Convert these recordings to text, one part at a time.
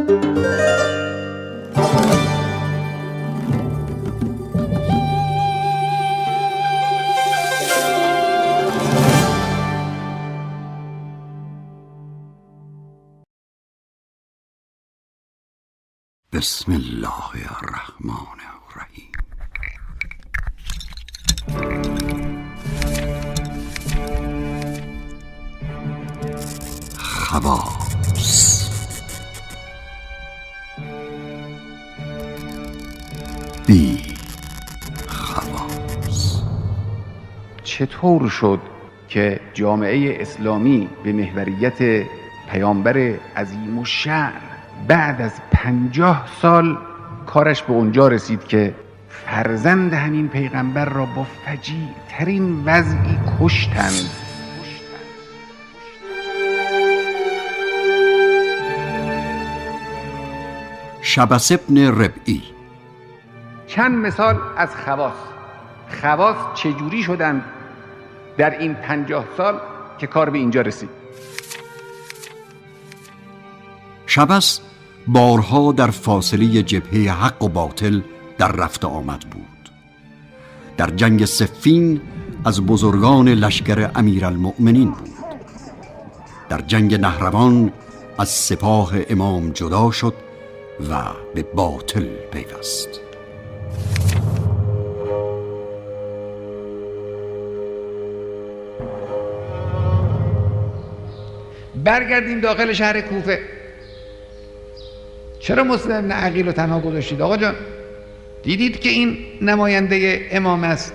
بسم الله الرحمن الرحیم. خواص. بی خواص. چطور شد که جامعه اسلامی به محوریت پیامبر عظیم الشأن بعد از 50 سال کارش به اونجا رسید که فرزند همین پیغمبر را با فجیع ترین وضعی کشتند؟ شبس ابن ربعی. چند مثال از خواص چجوری شدند در این 50 سال که کار به اینجا رسید. شبس بارها در فاصله جبهه حق و باطل در رفت آمد بود. در جنگ صفین از بزرگان لشکر امیرالمؤمنین بود. در جنگ نهروان از سپاه امام جدا شد و به باطل پیوست. برگردیم داخل شهر کوفه. چرا مسلم بن عقیل رو تنها گذاشتید؟ آقا جان، دیدید که این نماینده امام است،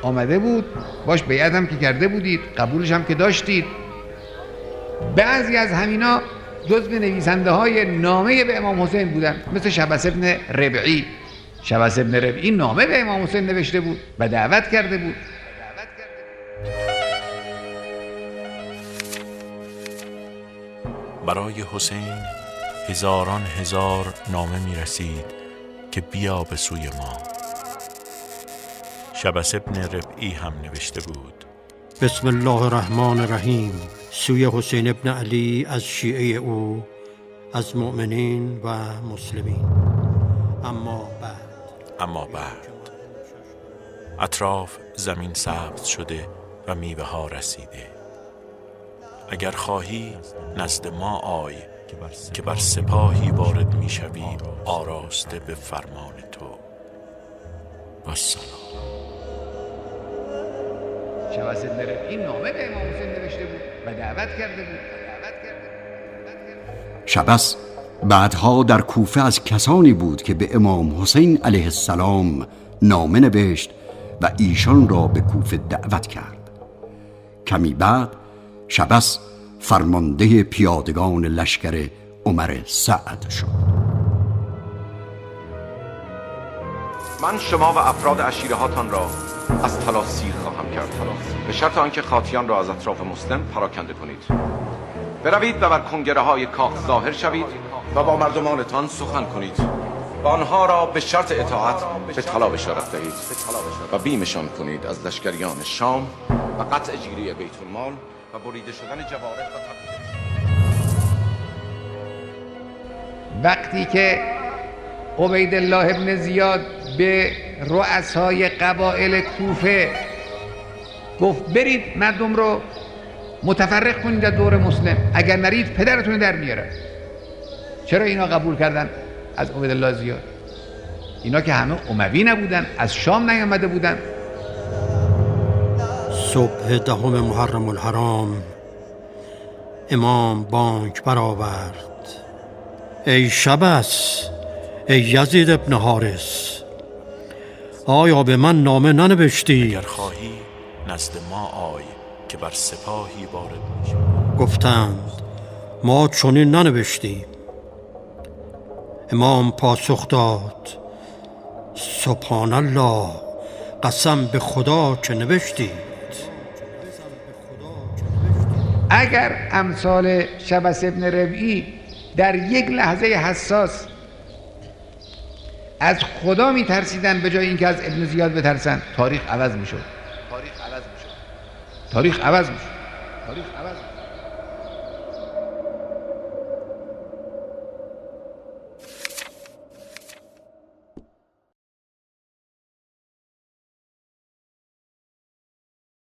آمده بود، باش بیعت هم که کرده بودید، قبولش هم که داشتید. بعضی از همینا جزو نویسنده های نامه به امام حسین بودن، مثل شبس ابن ربعی. شبس ابن ربعی نامه به امام حسین نوشته بود و دعوت کرده بود. برای حسین هزاران هزار نامه می رسید که بیا به سوی ما. شبس ابن ربعی هم نوشته بود: بسم الله الرحمن الرحیم. سوی حسین ابن علی از شیعه او، از مؤمنین و مسلمین. اما بعد اطراف زمین سبز شده و میوه ها رسیده. اگر خواهی نزد ما آی که بر سپاهی وارد می شوی آراسته به فرمان تو. و سلام. شبس ابن ربعی نامه به امام حسین نوشته بود و دعوت کرده بود. شبس بعدها در کوفه از کسانی بود که به امام حسین علیه السلام نامه نوشت و ایشان را به کوفه دعوت کرد. کمی بعد شبس فرمانده پیادگان لشکر عمر سعد شد. من شما و افراد عشیره هاتان را از طلا سیر خواهم کرد، به شرط آنکه خاطیان را از اطراف مسلم پراکنده کنید. بروید و بر کنگره های کاخ ظاهر شوید و با مردمانتان سخن کنید و آنها را به شرط اطاعت به طلا بشارت دهید و بیمشان کنید از لشکریان شام و قطع جیره بیت المال و بریده شدن جوارح و تبعیض. وقتی که عبیدالله ابن زیاد به رؤسای قبایل کوفه گفت برید مردم رو متفرق کنید در دور مسلم، اگر نرید پدرتون در میاره. چرا اینا قبول کردن از عبیدالله زیاد؟ اینا که همه اموی نبودن، از شام نیامده بودن. صبح 10 محرم الحرام امام بانگ برآورد: ای شبس، ای یزید ابن حارث، آیا به من نامه ننوشتی؟ اگر خواهی نزد ما آی که بر سپاهی وارد میشی. گفتند ما چنین ننوشتیم. امام پاسخ داد: سبحان الله، قسم به خدا که نوشتید. اگر امثال شبس ابن ربعی در یک لحظه حساس از خدا میترسیدن به جای اینکه از ابن زیاد بترسن، تاریخ عوض میشد.